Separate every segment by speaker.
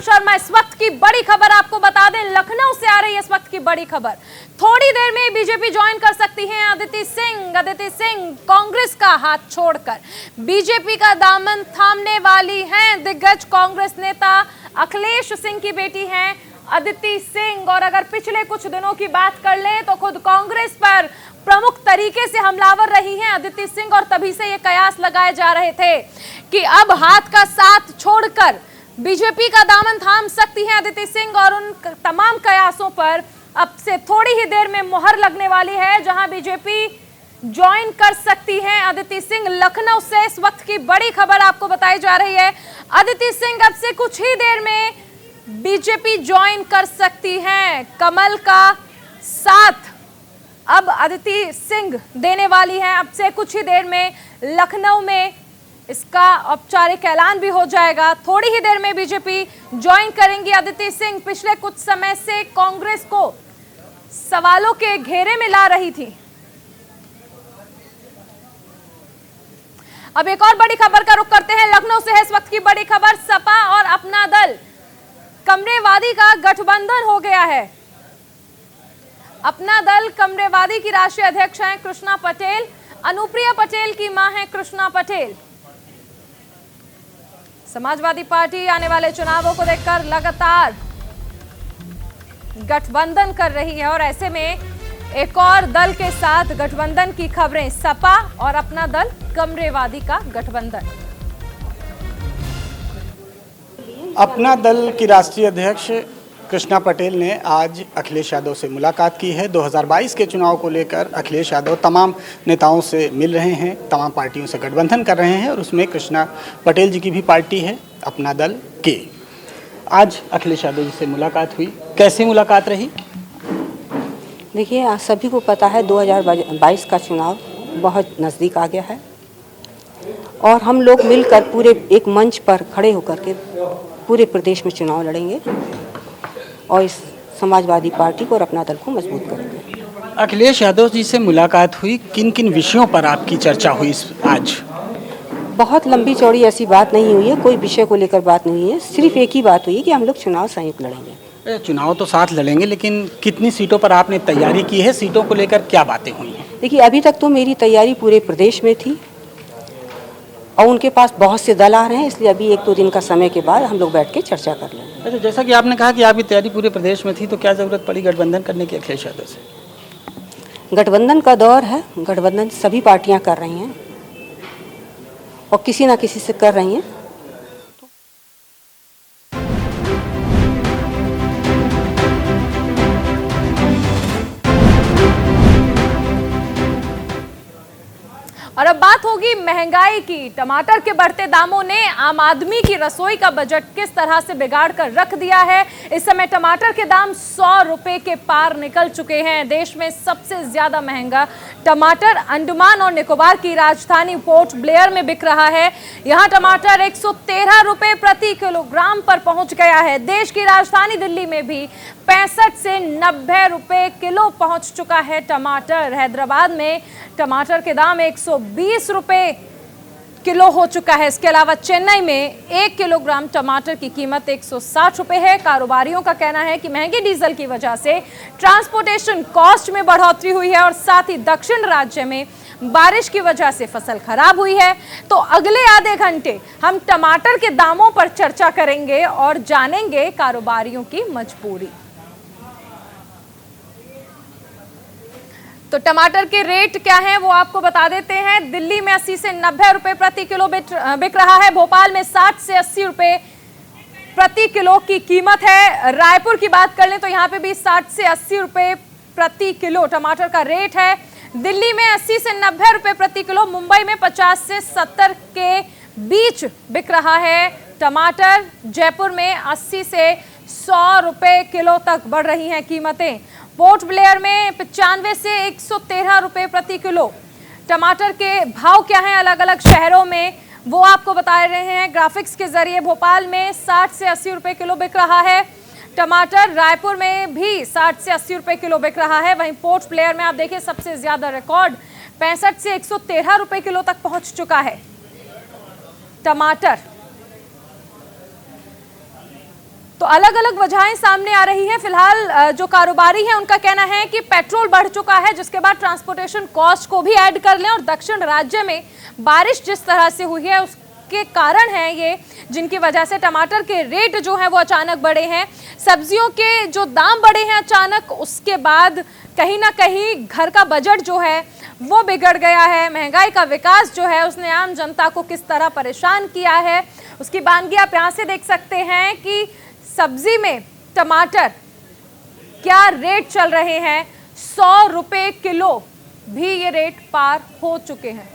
Speaker 1: शर्मा। इस वक्त की बड़ी खबर आपको बता दें, लखनऊ से आ रही है इस वक्त की बड़ी खबर। थोड़ी देर में बीजेपी ज्वाइन कर सकती है अदिति सिंह। अदिति सिंह कांग्रेस का हाथ छोड़कर बीजेपी का दामन थामने वाली हैं। दिग्गज कांग्रेस नेता अखिलेश सिंह की बेटी हैं अदिति सिंह। और अगर पिछले कुछ दिनों की बात कर लें तो खुद कांग्रेस पर प्रमुख तरीके से हमलावर रही हैं अदिति सिंह, और तभी से ये कयास लगाए जा रहे थे कि अब हाथ का साथ छोड़कर बीजेपी का दामन थाम सकती हैं अदिति सिंह। और उन तमाम कयासों पर अब से थोड़ी ही देर में मुहर लगने वाली है, जहां बीजेपी ज्वाइन कर सकती हैं अदिति सिंह। लखनऊ से इस वक्त की बड़ी खबर आपको बताई जा रही है, अदिति सिंह अब से कुछ ही देर में बीजेपी ज्वाइन कर सकती हैं। कमल का साथ अब अदिति सिंह देने वाली हैं। अब से कुछ ही देर में लखनऊ में इसका औपचारिक ऐलान भी हो जाएगा। थोड़ी ही देर में बीजेपी ज्वाइन करेंगी अदिति सिंह। पिछले कुछ समय से कांग्रेस को सवालों के घेरे में ला रही थी। अब एक और बड़ी खबर का रुख करते हैं, लखनऊ से है इस वक्त की बड़ी खबर। सपा और अपना दल कमरेवादी का गठबंधन हो गया है। अपना दल कमरेवादी की राष्ट्रीय अध्यक्ष हैं कृष्णा पटेल। अनुप्रिया पटेल की मां है कृष्णा पटेल। समाजवादी पार्टी आने वाले चुनावों को देखकर लगातार गठबंधन कर रही है, और ऐसे में एक और दल के साथ गठबंधन की खबरें। सपा और अपना दल कमरेवादी का गठबंधन।
Speaker 2: अपना दल की राष्ट्रीय अध्यक्ष कृष्णा पटेल ने आज अखिलेश यादव से मुलाकात की है। 2022 के चुनाव को लेकर अखिलेश यादव तमाम नेताओं से मिल रहे हैं, तमाम पार्टियों से गठबंधन कर रहे हैं, और उसमें कृष्णा पटेल जी की भी पार्टी है अपना दल के। आज अखिलेश यादव जी से मुलाकात हुई, कैसी मुलाकात रही?
Speaker 3: देखिए, आज सभी को पता है 2022 का चुनाव बहुत नज़दीक आ गया है, और हम लोग मिलकर पूरे एक मंच पर खड़े होकर के पूरे प्रदेश में चुनाव लड़ेंगे और इस समाजवादी पार्टी को और अपना दल को मजबूत करेंगे।
Speaker 2: अखिलेश यादव जी से मुलाकात हुई, किन किन विषयों पर आपकी चर्चा हुई आज?
Speaker 3: बहुत लंबी चौड़ी ऐसी बात नहीं हुई है, कोई विषय को लेकर बात नहीं है। सिर्फ एक ही बात हुई है कि हम लोग चुनाव संयुक्त लड़ेंगे।
Speaker 2: चुनाव तो साथ लड़ेंगे, लेकिन कितनी सीटों पर आपने तैयारी की है? सीटों को लेकर क्या बातें हुई हैं?
Speaker 3: देखिए, अभी तक तो मेरी तैयारी पूरे प्रदेश में थी, और उनके पास बहुत से दल आ रहे हैं, इसलिए अभी 1-2 दिन का समय के बाद हम लोग बैठ के चर्चा कर लेंगे।
Speaker 2: अच्छा, जैसा कि आपने कहा कि आपकी तैयारी पूरे प्रदेश में थी, तो क्या ज़रूरत पड़ी गठबंधन करने की अखिलेश यादव से?
Speaker 3: गठबंधन का दौर है, गठबंधन सभी पार्टियां कर रही हैं और किसी ना किसी से कर रही हैं।
Speaker 1: और अब बात होगी महंगाई की। टमाटर के बढ़ते दामों ने आम आदमी की रसोई का बजट किस तरह से बिगाड़ कर रख दिया है। इस समय टमाटर के दाम 100 रुपए के पार निकल चुके हैं। देश में सबसे ज्यादा महंगा टमाटर अंडमान और निकोबार की राजधानी पोर्ट ब्लेयर में बिक रहा है। यहां टमाटर 113 रुपए प्रति किलोग्राम पर पहुंच गया है। देश की राजधानी दिल्ली में भी 65 से 90 रुपए किलो पहुंच चुका है टमाटर। हैदराबाद में टमाटर के दाम 120 रुपए किलो हो चुका है। इसके अलावा चेन्नई में 1 किलोग्राम टमाटर की कीमत 160 रुपए है। कारोबारियों का कहना है कि महंगे डीजल की वजह से ट्रांसपोर्टेशन कॉस्ट में बढ़ोतरी हुई है, और साथ ही दक्षिण राज्य में बारिश की वजह से फसल खराब हुई है। तो अगले आधे घंटे हम टमाटर के दामों पर चर्चा करेंगे और जानेंगे कारोबारियों की मजबूरी। तो टमाटर के रेट क्या हैं वो आपको बता देते हैं। दिल्ली में 80 से 90 रुपए प्रति किलो बिक रहा है। भोपाल में 60 से 80 रुपए प्रति किलो की कीमत है। रायपुर की बात कर लें तो यहाँ पे भी 60 से 80 रुपए प्रति किलो टमाटर का रेट है। दिल्ली में 80 से 90 रुपए प्रति किलो, मुंबई में 50 से 70 के बीच बिक रहा है टमाटर। जयपुर में 80 से 100 रुपए किलो तक बढ़ रही हैं कीमतें। पोर्ट ब्लेयर में 95 से 113 रुपए प्रति किलो। टमाटर के भाव क्या हैं अलग अलग शहरों में वो आपको बता रहे हैं ग्राफिक्स के जरिए। भोपाल में 60 से 80 रुपए किलो बिक रहा है टमाटर। रायपुर में भी 60 से 80 रुपए किलो बिक रहा है। वहीं पोर्ट ब्लेयर में आप देखिए सबसे ज्यादा रिकॉर्ड 65 से 113 रुपए किलो तक पहुंच चुका है टमाटर। तो अलग अलग वजहें सामने आ रही हैं। फिलहाल जो कारोबारी हैं उनका कहना है कि पेट्रोल बढ़ चुका है, जिसके बाद ट्रांसपोर्टेशन कॉस्ट को भी ऐड कर लें, और दक्षिण राज्य में बारिश जिस तरह से हुई है उसके कारण है ये, जिनकी वजह से टमाटर के रेट जो हैं वो अचानक बढ़े हैं। सब्जियों के जो दाम बढ़े हैं अचानक, उसके बाद कहीं ना कहीं घर का बजट जो है वो बिगड़ गया है। महंगाई का विकास जो है उसने आम जनता को किस तरह परेशान किया है, उसकी बानगी आप यहाँ से देख सकते हैं कि सब्जी में टमाटर क्या रेट चल रहे हैं। 100 रुपए किलो भी ये रेट पार हो चुके हैं।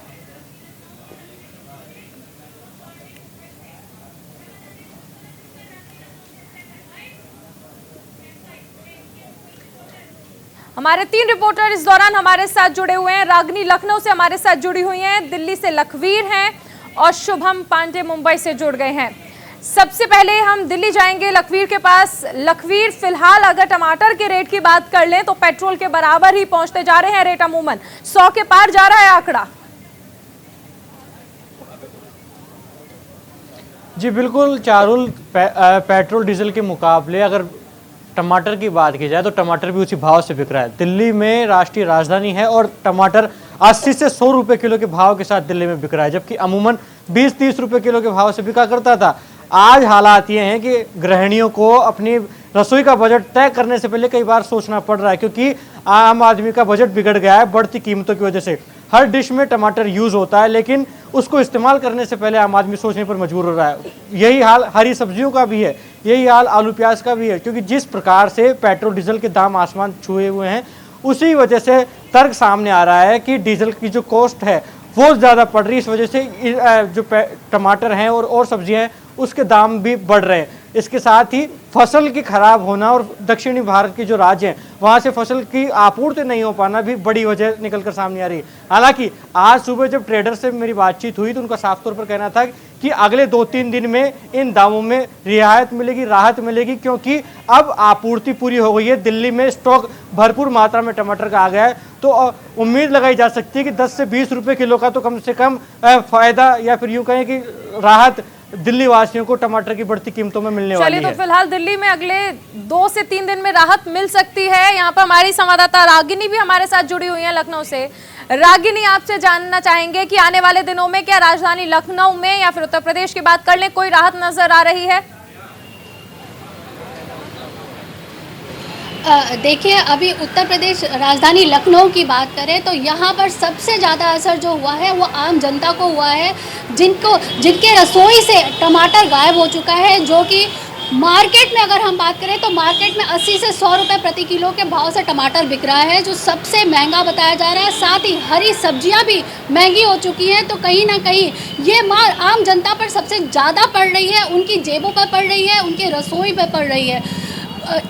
Speaker 1: हमारे 3 रिपोर्टर इस दौरान हमारे साथ जुड़े हुए हैं। रागिनी लखनऊ से हमारे साथ जुड़ी हुई हैं, दिल्ली से लखवीर हैं और शुभम पांडे मुंबई से जुड़ गए हैं। सबसे पहले हम दिल्ली जाएंगे लखवीर के पास। लखवीर, फिलहाल अगर टमाटर के रेट की बात कर लें तो पेट्रोल के बराबर ही पहुंचते जा रहे हैं रेट, अमूमन 100 के पार जा रहा है आंकड़ा।
Speaker 4: जी बिल्कुल चारुल, पेट्रोल डीजल के मुकाबले अगर टमाटर की बात की जाए तो टमाटर भी उसी भाव से बिक रहा है। दिल्ली में राष्ट्रीय राजधानी है और टमाटर 80 से 100 रुपए किलो के भाव के साथ दिल्ली में बिक रहा है, जबकि अमूमन 20-30 रुपए किलो के भाव से बिका करता था। आज हालात ये हैं कि गृहिणियों को अपनी रसोई का बजट तय करने से पहले कई बार सोचना पड़ रहा है, क्योंकि आम आदमी का बजट बिगड़ गया है बढ़ती कीमतों की वजह से। हर डिश में टमाटर यूज़ होता है, लेकिन उसको इस्तेमाल करने से पहले आम आदमी सोचने पर मजबूर हो रहा है। यही हाल हरी सब्जियों का भी है, यही हाल आलू प्याज का भी है, क्योंकि जिस प्रकार से पेट्रोल डीजल के दाम आसमान छुए हुए हैं, उसी वजह से तर्क सामने आ रहा है कि डीजल की जो कॉस्ट है वो ज़्यादा पड़ रही है। इस वजह से जो टमाटर हैं और सब्जियां हैं उसके दाम भी बढ़ रहे हैं। इसके साथ ही फसल की खराब होना और दक्षिणी भारत के जो राज्य हैं वहाँ से फसल की आपूर्ति नहीं हो पाना भी बड़ी वजह निकलकर सामने आ रही है। हालांकि आज सुबह जब ट्रेडर से मेरी बातचीत हुई तो उनका साफ तौर पर कहना था कि अगले 2-3 दिन में इन दामों में रियायत मिलेगी, राहत मिलेगी, क्योंकि अब आपूर्ति पूरी हो गई है। दिल्ली में स्टॉक भरपूर मात्रा में टमाटर का आ गया है, तो उम्मीद लगाई जा सकती है कि 10 से 20 रुपए किलो का तो कम से कम फायदा, या फिर यूँ कहें कि राहत दिल्ली वासियों को टमाटर की बढ़ती कीमतों में मिलने वाली है।
Speaker 1: चलिए, तो फिलहाल दिल्ली में अगले 2 से 3 दिन में राहत मिल सकती है। यहाँ पर हमारी संवाददाता रागिनी भी हमारे साथ जुड़ी हुई है लखनऊ से। रागिनी, आपसे जानना चाहेंगे कि आने वाले दिनों में क्या राजधानी लखनऊ में या फिर उत्तर प्रदेश की बात कर लें, कोई राहत नजर आ रही है?
Speaker 5: देखिए, अभी उत्तर प्रदेश राजधानी लखनऊ की बात करें तो यहाँ पर सबसे ज़्यादा असर जो हुआ है वो आम जनता को हुआ है, जिनके रसोई से टमाटर गायब हो चुका है। जो कि मार्केट में अगर हम बात करें तो मार्केट में 80 से 100 रुपये प्रति किलो के भाव से टमाटर बिक रहा है, जो सबसे महंगा बताया जा रहा है। साथ ही हरी सब्जियां भी महंगी हो चुकी हैं, तो कहीं ना कहीं ये मार आम जनता पर सबसे ज़्यादा पड़ रही है, उनकी जेबों पर पड़ रही है, उनकी रसोई पर पड़ रही है।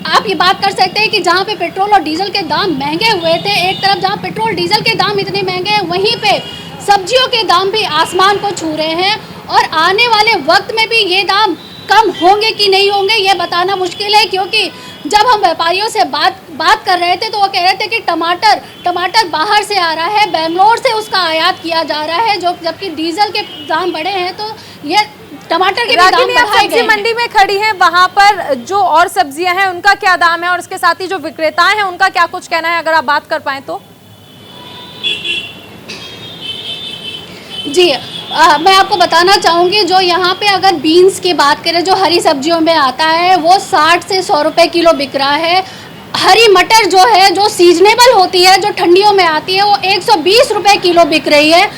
Speaker 5: आप ये बात कर सकते हैं कि जहाँ पे पेट्रोल और डीजल के दाम महंगे हुए थे, एक तरफ जहाँ पेट्रोल डीजल के दाम इतने महंगे हैं, वहीं पे सब्जियों के दाम भी आसमान को छू रहे हैं। और आने वाले वक्त में भी ये दाम कम होंगे कि नहीं होंगे ये बताना मुश्किल है, क्योंकि जब हम व्यापारियों से बात कर रहे थे तो वो कह रहे थे कि टमाटर बाहर से आ रहा है, बेंगलोर से उसका आयात किया जा रहा है, जबकि डीजल के दाम बढ़े हैं तो ये टमाटर के दाम बढ़ाए गए।
Speaker 1: सब्जी मंडी में खड़ी हैं, वहां पर जो और सब्जियां हैं उनका क्या दाम है, और इसके साथ ही जो विक्रेताएं हैं उनका क्या कुछ कहना है, अगर आप बात कर पाएं तो?
Speaker 5: जी, मैं आपको बताना चाहूँगी, जो यहाँ पे अगर बीन्स की बात करें जो हरी सब्जियों में आता है वो 60 से 100 रुपये किलो बिक रहा है। हरी मटर जो है, जो सीजनेबल होती है, जो ठंडियों में आती है, वो 120 रुपये किलो बिक रही है।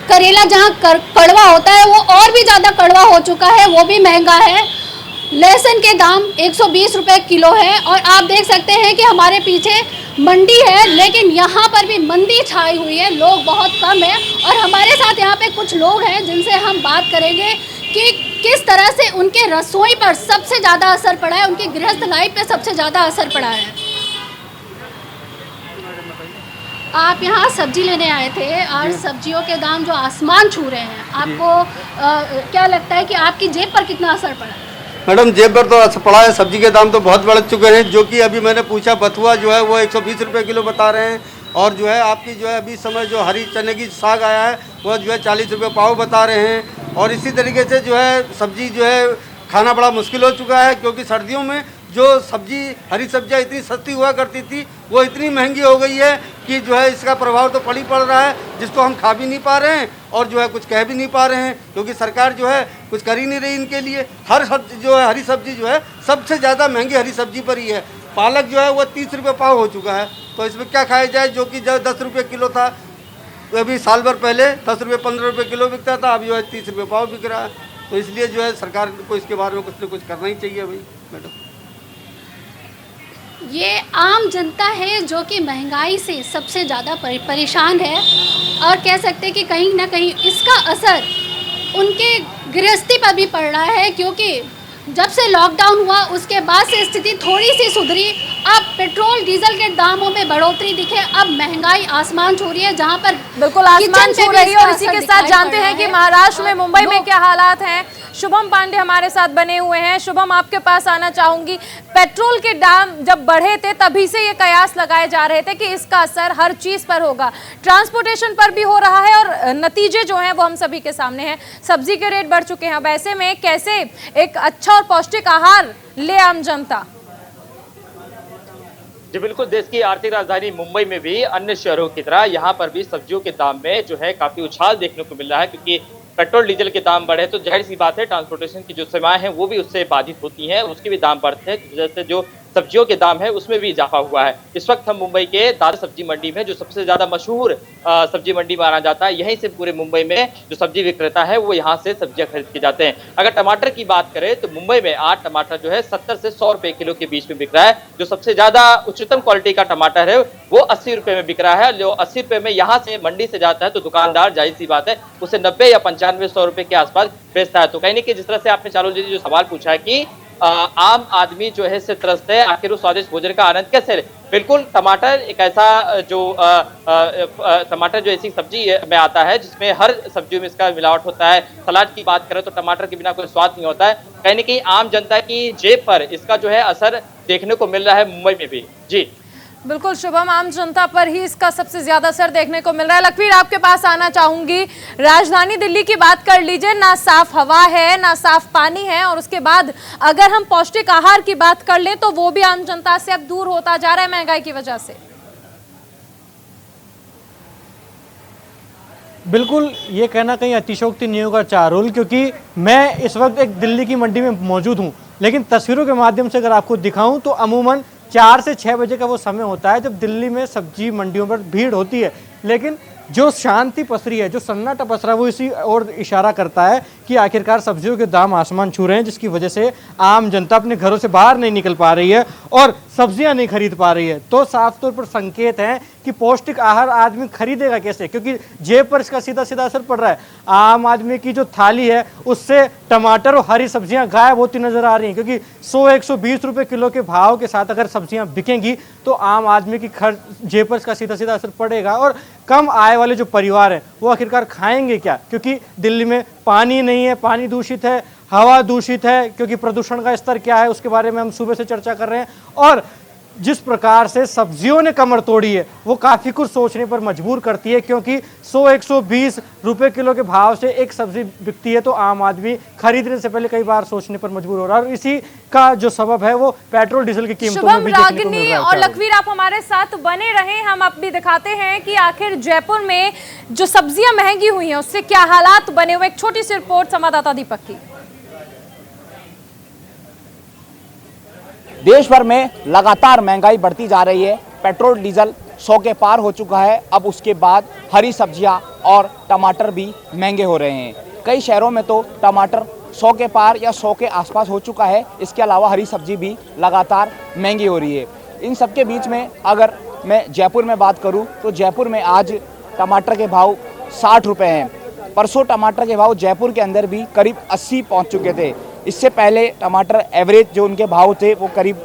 Speaker 5: करेला जहाँ कड़वा होता है वो और भी ज़्यादा कड़वा हो चुका है, वो भी महंगा है। लहसुन के दाम 120 रुपये किलो है। और आप देख सकते हैं कि हमारे पीछे मंडी है, लेकिन यहाँ पर भी मंदी छाई हुई है, लोग बहुत कम हैं। और हमारे साथ यहाँ पे कुछ लोग हैं जिनसे हम बात करेंगे कि किस तरह से उनके रसोई पर सबसे ज़्यादा असर पड़ा है, उनकी गृहस्थ लाइफ पे सबसे ज़्यादा असर पड़ा है। आप यहाँ सब्जी लेने आए थे और सब्जियों के दाम जो आसमान छू रहे हैं, आपको क्या लगता है कि आपकी जेब पर कितना असर पड़ा है?
Speaker 6: मैडम, जेब पर तो असर पड़ा है, सब्जी के दाम तो बहुत बढ़ चुके हैं। जो कि अभी मैंने पूछा, बथुआ जो है वो 120 रुपये किलो बता रहे हैं, और जो है आपकी जो है अभी समय जो हरी चने की साग आया है वो जो है 40 रुपये पाव बता रहे हैं। और इसी तरीके से जो है सब्जी जो है खाना बड़ा मुश्किल हो चुका है, क्योंकि सर्दियों में जो सब्जी हरी सब्जियां इतनी सस्ती हुआ करती थी वो इतनी महंगी हो गई है कि जो है इसका प्रभाव तो पड़ रहा है, जिसको हम खा भी नहीं पा रहे हैं और जो है कुछ कह भी नहीं पा रहे हैं, क्योंकि सरकार जो है कुछ कर ही नहीं रही इनके लिए। हर सब्जी जो है हरी सब्जी जो है सबसे ज़्यादा महंगी हरी सब्जी पर ही है। पालक जो है वो 30 रुपये पाव हो चुका है, तो इसमें क्या खाया जाए, जो कि जो 10 रुपये किलो था अभी साल भर पहले 10 रुपये 15 रुपये किलो बिकता था, अब जो है 30 रुपये पाव बिक रहा है। तो इसलिए जो है सरकार को इसके बारे में कुछ न कुछ करना ही चाहिए भाई मैडम।
Speaker 5: ये आम जनता है जो कि महंगाई से सबसे ज़्यादा परेशान है और कह सकते हैं कि कहीं ना कहीं इसका असर उनके गृहस्थी पर भी पड़ रहा है, क्योंकि जब से लॉकडाउन हुआ उसके बाद से स्थिति थोड़ी सी सुधरी। अब पेट्रोल डीजल के दामों में बढ़ोतरी दिखे, अब महंगाई आसमान छू रही है, जहां पर
Speaker 1: बिल्कुल आसमान छू रही है। और इसी के साथ जानते हैं कि महाराष्ट्र में, मुंबई में क्या हालात हैं। शुभम पांडे हमारे साथ बने हुए हैं। शुभम, आपके पास आना चाहूंगी। पेट्रोल के दाम जब बढ़े थे तभी से ये कयास लगाए जा रहे थे कि इसका असर हर चीज पर होगा, ट्रांसपोर्टेशन पर भी हो रहा है और नतीजे जो हैं वो हम सभी के सामने हैं। सब्जी के रेट बढ़ चुके हैं। अब ऐसे में कैसे एक अच्छा और पौष्टिक आहार ले आम जनता?
Speaker 7: जी बिल्कुल, देश की आर्थिक राजधानी मुंबई में भी अन्य शहरों की तरह यहाँ पर भी सब्जियों के दाम में जो है काफी उछाल देखने को मिल रहा है, क्योंकि पेट्रोल डीजल के दाम बढ़े तो जाहिर सी बात है ट्रांसपोर्टेशन की जो सेवाएं हैं वो भी उससे बाधित होती हैं, उसके भी दाम बढ़ते हैं, जैसे जो सब्जियों के दाम है उसमें भी इजाफा हुआ है। इस वक्त हम मुंबई के दादर सब्जी मंडी में, जो सबसे ज्यादा मशहूर सब्जी मंडी माना जाता है, यहीं से पूरे मुंबई में जो सब्जी विक्रेता है वो यहाँ से सब्जियां खरीद के जाते हैं। अगर टमाटर की बात करें तो मुंबई में आज टमाटर जो है 70 से 100 रुपए किलो के बीच में बिक रहा है। जो सबसे ज्यादा उच्चतम क्वालिटी का टमाटर है वो 80 रुपए में बिक रहा है। जो 80 रुपए में यहाँ से मंडी से जाता है तो दुकानदार जाहिर सी बात है उसे 90 या 95 100 रुपए के आसपास बेचता है। तो कहीं ना कहीं जिस तरह से आपने चालू जी जो सवाल पूछा है कि आम आदमी जो है से त्रस्त है, आखिर उस स्वादिष्ट भोजन का आनंद कैसे ले। बिल्कुल, टमाटर एक ऐसा जो टमाटर जो ऐसी सब्जी में आता है जिसमें हर सब्जियों में इसका मिलावट होता है। सलाद की बात करें तो टमाटर के बिना कोई स्वाद नहीं होता है। कहीं ना कहीं आम जनता की जेब पर इसका जो है असर देखने को मिल रहा है मुंबई में भी। जी
Speaker 1: बिल्कुल शुभम, आम जनता पर ही इसका सबसे ज्यादा असर देखने को मिल रहा है। लखवीर, आपके पास आना चाहूंगी। राजधानी दिल्ली की बात कर लीजिए, ना साफ हवा है ना साफ पानी है, और उसके बाद अगर हम पौष्टिक आहार की बात कर लें तो वो भी आम जनता से अब दूर होता जा रहा है महंगाई की वजह से।
Speaker 4: बिल्कुल, ये कहना कहीं अतिशयोक्ति नहीं होगा चारुल, क्योंकि मैं इस वक्त एक दिल्ली की मंडी में मौजूद हूँ, लेकिन तस्वीरों के माध्यम से अगर आपको दिखाऊं तो अमूमन 4 से 6 बजे का वो समय होता है जब दिल्ली में सब्जी मंडियों पर भीड़ होती है। लेकिन जो शांति पसरी है, जो सन्नाटा पसरा, वो इसी ओर इशारा करता है कि आखिरकार सब्जियों के दाम आसमान छू रहे हैं, जिसकी वजह से आम जनता अपने घरों से बाहर नहीं निकल पा रही है और सब्जियां नहीं खरीद पा रही है। तो साफ तौर पर संकेत है कि पौष्टिक आहार आदमी खरीदेगा कैसे, क्योंकि जेब पर इसका सीधा सीधा असर पड़ रहा है। आम आदमी की जो थाली है उससे टमाटर और हरी सब्जियां गायब होती नजर आ रही हैं, क्योंकि 100-120 रुपए किलो के भाव के साथ अगर सब्जियां बिकेंगी तो आम आदमी की जेब पर इसका सीधा सीधा असर पड़ेगा। और कम आय वाले जो परिवार हैं वो आखिरकार खाएंगे क्या, क्योंकि दिल्ली में पानी नहीं है, पानी दूषित है, हवा दूषित है, क्योंकि प्रदूषण का स्तर क्या है उसके बारे में हम सुबह से चर्चा कर रहे हैं। और जिस प्रकार से सब्जियों ने कमर तोड़ी है वो काफ़ी कुछ सोचने पर मजबूर करती है, क्योंकि 100-120 रुपए किलो के भाव से एक सब्जी बिकती है तो आम आदमी खरीदने से पहले कई बार सोचने पर मजबूर हो रहा है। और इसी का जो सबब है वो पेट्रोल डीजल की कीमतों में भी देखने को मिल रहा है।
Speaker 1: और लखवीर, आप हमारे साथ बने रहे, हम अब भी दिखाते हैं कि आखिर जयपुर में जो सब्जियां महंगी हुई हैं उससे क्या हालात बने हुए। एक छोटी सी रिपोर्ट संवाददाता दीपक की।
Speaker 8: देश भर में लगातार महंगाई बढ़ती जा रही है। पेट्रोल डीजल 100 के पार हो चुका है। अब उसके बाद हरी सब्जियां और टमाटर भी महंगे हो रहे हैं। कई शहरों में तो टमाटर 100 के पार या 100 के आसपास हो चुका है। इसके अलावा हरी सब्जी भी लगातार महंगी हो रही है। इन सब के बीच में अगर मैं जयपुर में बात करूं तो जयपुर में आज टमाटर के भाव 60 रुपये हैं। परसों टमाटर के भाव जयपुर के अंदर भी करीब 80 पहुंच चुके थे। इससे पहले टमाटर एवरेज जो उनके भाव थे वो करीब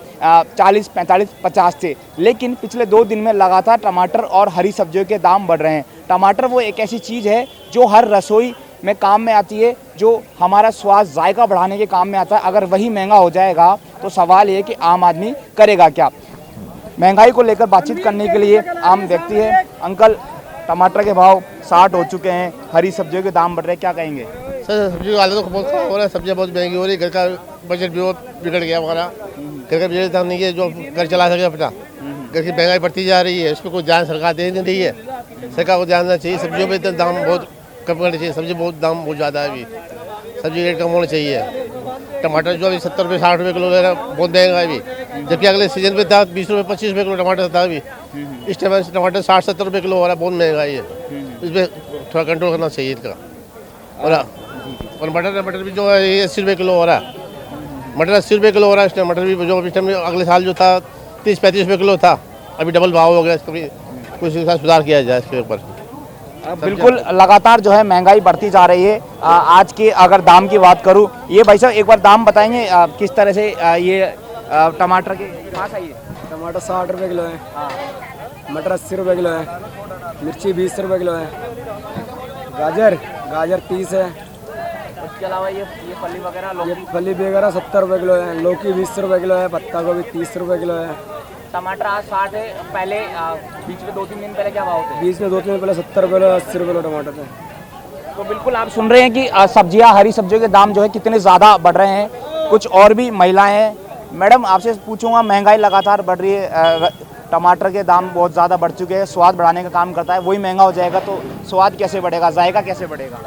Speaker 8: 40, 45, 50 थे। लेकिन पिछले 2 दिन में लगातार टमाटर और हरी सब्जियों के दाम बढ़ रहे हैं। टमाटर वो एक ऐसी चीज़ है जो हर रसोई में काम में आती है, जो हमारा स्वाद जायका बढ़ाने के काम में आता है। अगर वही महंगा हो जाएगा तो सवाल ये है कि आम आदमी करेगा क्या। महंगाई को लेकर बातचीत करने के लिए आम व्यक्ति है। अंकल, टमाटर के भाव 60 हो चुके हैं, हरी सब्जियों के दाम बढ़ रहे हैं, क्या कहेंगे?
Speaker 9: सर सब्जी का हालत तो बहुत खराब हो रहा है, सब्जियाँ बहुत महंगी हो रही है, घर का बजट भी बहुत बिगड़ गया हमारा। घर का बजट नहीं है जो घर चला सके अपना। घर की महंगाई बढ़ती जा रही है, इस पर कोई ध्यान सरकार दे नहीं रही है। सरकार को ध्यान देना चाहिए, सब्जियों पे तो दाम बहुत कम करना चाहिए, सब्जी बहुत दाम बहुत ज़्यादा है अभी, सब्जी रेट कम होना चाहिए। टमाटर जो अभी 70 रुपये 60 रुपये किलो है बहुत महंगा है अभी, जबकि अगले सीजन पे था 20 रुपये 25 रुपये किलो टमाटर था अभी। इस टाइम टमाटर 60-70 रुपये किलो हो रहा है, बहुत महंगा है ये। इस पर थोड़ा कंट्रोल करना चाहिए इसका। और मटर भी जो है ये 80 रुपये किलो हो रहा है, मटर 80 रुपये किलो हो रहा है इस टाइम। मटर भी जो इस टाइम अगले साल जो था 30-35 रुपये किलो था, अभी डबल भाव हो गया। इसका भी कुछ इसका सुधार किया जाए इसके ऊपर।
Speaker 8: बिल्कुल लगातार जो है महंगाई बढ़ती जा रही है। आज के अगर दाम की बात करूं, ये भाई साहब एक बार दाम बताएंगे किस तरह से ये टमाटर के पास आइए।
Speaker 10: टमाटर 60 रुपये किलो है, मटर 80 रुपये किलो है, मिर्ची 20 रुपये किलो है, गाजर 30 है।
Speaker 8: उसके अलावा ये फली वगैरह
Speaker 10: ये फली वगैरह 70 रुपये किलो है, लौकी 20 रुपये किलो है, पत्ता गोभी 30 रुपये किलो है।
Speaker 8: टमाटर आज 60 है, पहले बीच में 2-3 दिन पहले क्या भाव थे?
Speaker 10: बीच में 2-3 दिन पहले 70 रुपये किलो 80 रुपये किलो टमाटर थे।
Speaker 8: तो बिल्कुल आप सुन रहे हैं कि सब्जियां, हरी सब्जियों के दाम जो है कितने ज़्यादा बढ़ रहे हैं। कुछ और भी महिलाएं हैं। मैडम आपसे पूछूंगा, महंगाई लगातार बढ़ रही है, टमाटर के दाम बहुत ज़्यादा बढ़ चुके हैं, स्वाद बढ़ाने का काम करता है, वही महंगा हो जाएगा तो स्वाद कैसे बढ़ेगा, जायका कैसे बढ़ेगा?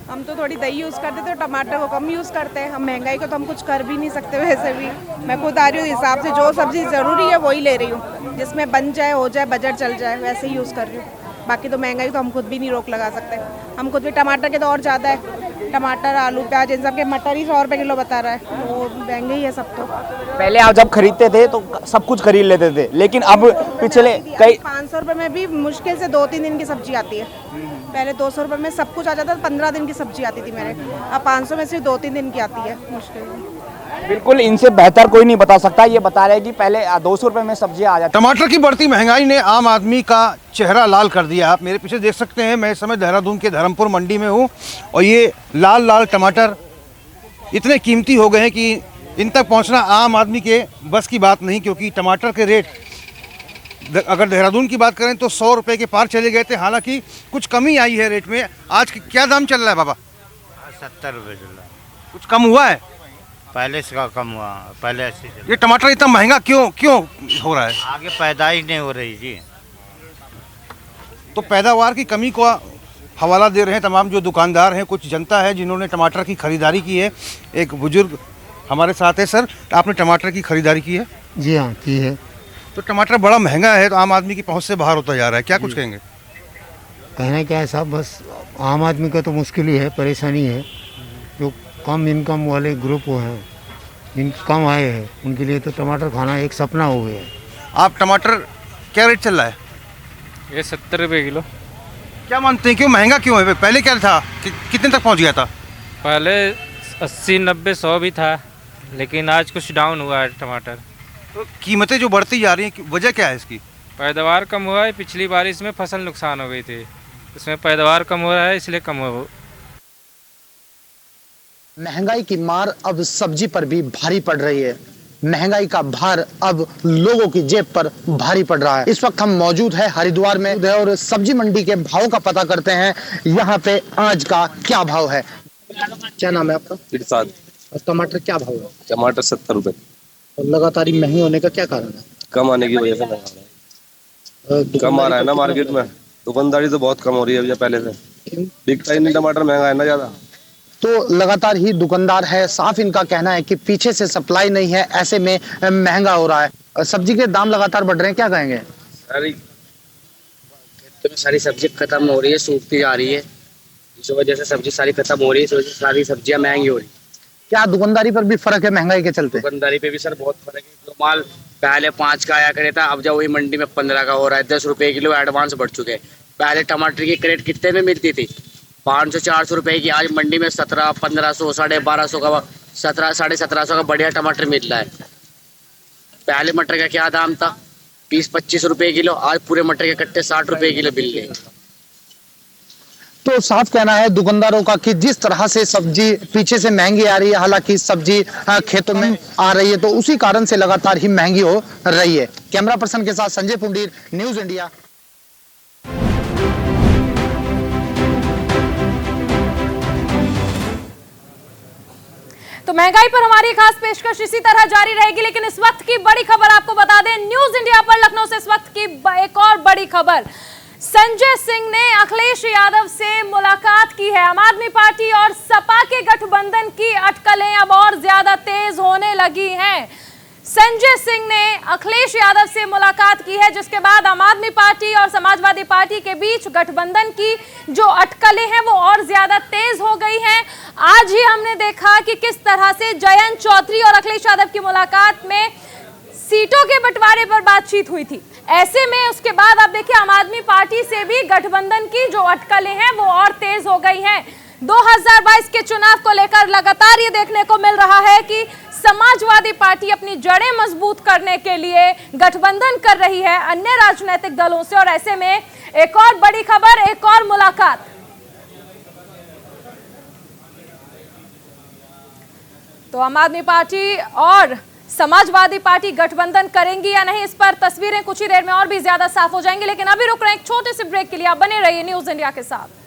Speaker 11: हम तो थोड़ी दही यूज़ करते थे, तो टमाटर को कम यूज़ करते हैं। हम महंगाई को तो हम कुछ कर भी नहीं सकते। वैसे भी मैं खुद आ रही हूँ, हिसाब से जो सब्ज़ी ज़रूरी है वही ले रही हूँ, जिसमें बन जाए, हो जाए, बजट चल जाए, वैसे ही यूज़ कर रही हूँ। बाकी तो महंगाई तो हम खुद भी नहीं रोक लगा सकते। हम खुद भी टमाटर के तो और ज़्यादा है, टमाटर आलू प्याज इन सब के, मटर ही 100 रुपये किलो बता रहा है, तो वो महंगे ही है सब। तो
Speaker 8: पहले आप जब खरीदते थे तो सब कुछ खरीद लेते थे, लेकिन अब पिछले कई
Speaker 11: 500 रुपये में भी मुश्किल से 2-3 दिन की सब्जी आती है। पहले 200 रुपये में सब कुछ आ जाता था, 15 दिन की सब्जी आती थी मेरे। अब 500 में सिर्फ 2-3 दिन की आती है मुश्किल।
Speaker 8: बिल्कुल इनसे बेहतर कोई नहीं बता सकता। ये बता रहे हैं कि पहले 200 रुपये में सब्जियां आ जाती।
Speaker 12: टमाटर की बढ़ती महंगाई ने आम आदमी का चेहरा लाल कर दिया। आप मेरे पीछे देख सकते हैं, मैं इस समय देहरादून के धर्मपुर मंडी में हूँ और ये लाल लाल टमाटर इतने कीमती हो गए हैं कि इन तक पहुँचना आम आदमी के बस की बात नहीं, क्योंकि टमाटर के रेट अगर देहरादून की बात करें तो 100 रुपये के पार चले गए थे। हालांकि कुछ कमी आई है रेट में। आज क्या दाम चल रहा है बाबा?
Speaker 13: 70 रुपये चल रहा है।
Speaker 12: कुछ कम हुआ है?
Speaker 13: पहले से का कम हुआ, पहले 80 चल।
Speaker 12: ये टमाटर इतना महंगा क्यों हो रहा है?
Speaker 13: आगे पैदाइश नहीं हो रही जी।
Speaker 12: तो पैदावार की कमी को हवाला दे रहे हैं तमाम जो दुकानदार हैं, कुछ जनता है जिन्होंने टमाटर की खरीदारी की है। एक बुजुर्ग हमारे साथ है। सर, आपने टमाटर की खरीदारी की है?
Speaker 14: जी हाँ, की है।
Speaker 12: तो टमाटर बड़ा महंगा है तो आम आदमी की पहुंच से बाहर होता जा रहा है, क्या कुछ कहेंगे?
Speaker 14: कहना क्या है साहब, बस आम आदमी का तो मुश्किल ही है, परेशानी है। जो कम इनकम वाले ग्रुप हैं, जिन कम आए हैं, उनके लिए तो टमाटर खाना एक सपना हो गया है।
Speaker 12: आप टमाटर क्या रेट चल रहा है?
Speaker 15: ये 70 रुपये किलो।
Speaker 12: क्या मानते हैं, क्यों महंगा क्यों है? पहले क्या था, कितने तक पहुंच गया था?
Speaker 15: पहले 80, 90, 100 भी था, लेकिन आज कुछ डाउन हुआ है टमाटर।
Speaker 12: तो कीमतें जो बढ़ती जा रही हैं, वजह क्या है इसकी?
Speaker 15: पैदावार कम हुआ है। पिछली बारिश में फसल नुकसान हो गई थी, इसमें पैदावार कम हो रहा है, इसलिए कम हो।
Speaker 16: महंगाई की मार अब सब्जी पर भी भारी पड़ रही है। महंगाई का भार अब लोगों की जेब पर भारी पड़ रहा है। इस वक्त हम मौजूद है हरिद्वार में और सब्जी मंडी के भाव का पता करते हैं, यहाँ पे आज का क्या भाव है। क्या नाम है आपका?
Speaker 17: इरशाद।
Speaker 16: और टमाटर क्या भाव है?
Speaker 17: टमाटर 70 रुपये।
Speaker 16: और लगातार महंगे होने का क्या कारण है?
Speaker 17: कम आने की वजह से महंगा रहा है। कम आ रहा है ना मार्केट में, दुकानदारी तो बहुत कम हो रही है अभी पहले से। बिकता ही नहीं, टमाटर महंगा है ना ज्यादा।
Speaker 16: तो लगातार ही दुकानदार है, साफ इनका कहना है कि पीछे से सप्लाई नहीं है, ऐसे में महंगा हो रहा है। सब्जी के दाम लगातार बढ़ रहे हैं, क्या कहेंगे?
Speaker 18: सारी सब्जी खत्म हो रही है, सूखती जा रही है, इस वजह से सब्जी सारी खत्म हो रही है, इस वजह से सारी सब्जियां महंगी हो रही है।
Speaker 16: क्या दुकानदारी पर भी फर्क है महंगाई के चलते?
Speaker 18: दुकानदारी पे भी सर बहुत फर्क है। जो माल पहले 5 का आया करे था, अब जब वही मंडी में 15 का हो रहा है। 10 रुपए किलो एडवांस बढ़ चुके हैं। पहले टमाटर की क्रेट कितने में मिलती थी? 500-400 रुपए की। आज मंडी में 1700-1500, 1250 का, 1700-1750 का बढ़िया टमाटर मिल रहा है। पहले मटर का क्या दाम था? 20-25 रुपए किलो। आज पूरे मटर के कट्टे 60 रुपए किलो मिल रहे हैं।
Speaker 16: तो साफ कहना है दुकानदारों का कि जिस तरह से सब्जी पीछे से महंगी आ रही है, हालांकि सब्जी खेतों में आ रही है, तो उसी कारण से लगातार ही महंगी हो रही है। कैमरा पर्सन के साथ संजय पुंडीर, न्यूज इंडिया।
Speaker 1: तो महंगाई पर हमारी खास पेशकश इसी तरह जारी रहेगी, लेकिन इस वक्त की बड़ी खबर आपको बता दें, न्यूज इंडिया पर लखनऊ से इस वक्त की एक और बड़ी खबर। संजय सिंह ने अखिलेश यादव से मुलाकात की है। आम आदमी पार्टी और सपा के गठबंधन की अटकलें अब और ज्यादा तेज होने लगी हैं। संजय सिंह ने अखिलेश यादव से मुलाकात की है, जिसके बाद आम आदमी पार्टी और समाजवादी पार्टी के बीच गठबंधन की जो अटकलें हैं वो और ज्यादा तेज हो गई हैं। आज ही हमने देखा कि किस तरह से जयंत चौधरी और अखिलेश यादव की मुलाकात में सीटों के बंटवारे पर बातचीत हुई थी। ऐसे में उसके बाद अब देखिए आम आदमी पार्टी से भी गठबंधन की जो अटकलें हैं वो और तेज हो गई हैं। 2022 के चुनाव को लेकर लगातार ये देखने को मिल रहा है कि समाजवादी पार्टी अपनी जड़ें मजबूत करने के लिए गठबंधन कर रही है अन्य राजनीतिक दलों से, और ऐसे में एक और बड़ी खबर, एक और मुलाकात। तो आम आदमी पार्टी और समाजवादी पार्टी गठबंधन करेंगी या नहीं, इस पर तस्वीरें कुछ ही देर में और भी ज्यादा साफ हो जाएंगी, लेकिन अभी रुक रहे हैं एक छोटे से ब्रेक के लिए। आप बने रहिए न्यूज इंडिया के साथ।